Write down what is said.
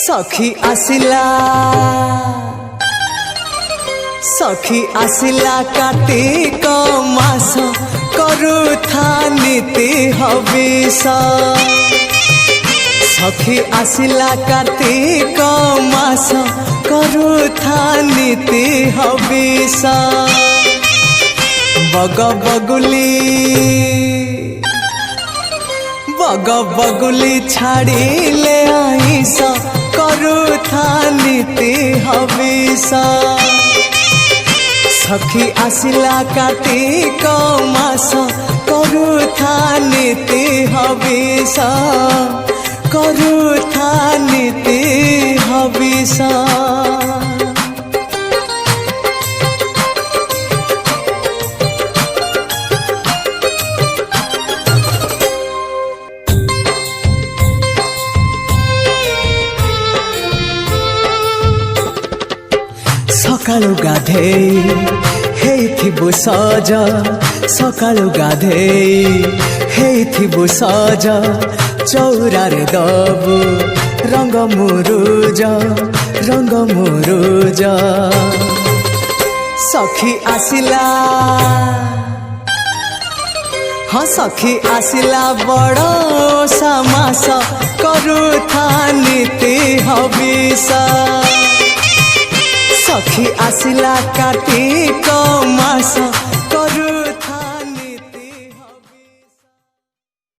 सखी आसिला कार्तिक मास करुथा नीति हविष। सखी आसिला कार्तिक मास करुथा नीति हविष। बग बगुली छाड़िले आइस करुथा नीति हविष। सखी आसिला कार्तिक मास करुथा नीति हविष। करुथा नीति हविष। सकाळु गाधेई हेइथिबु सज। सकाळु गाधेई हेइथिबु सज। चौरारे दबु रंग मुरुज रंग मुरुज। सखी आसिला हाँ सखी आसिला बड़ समास करुथा नीति हविष। सखी आसिला कार्तिक मास करू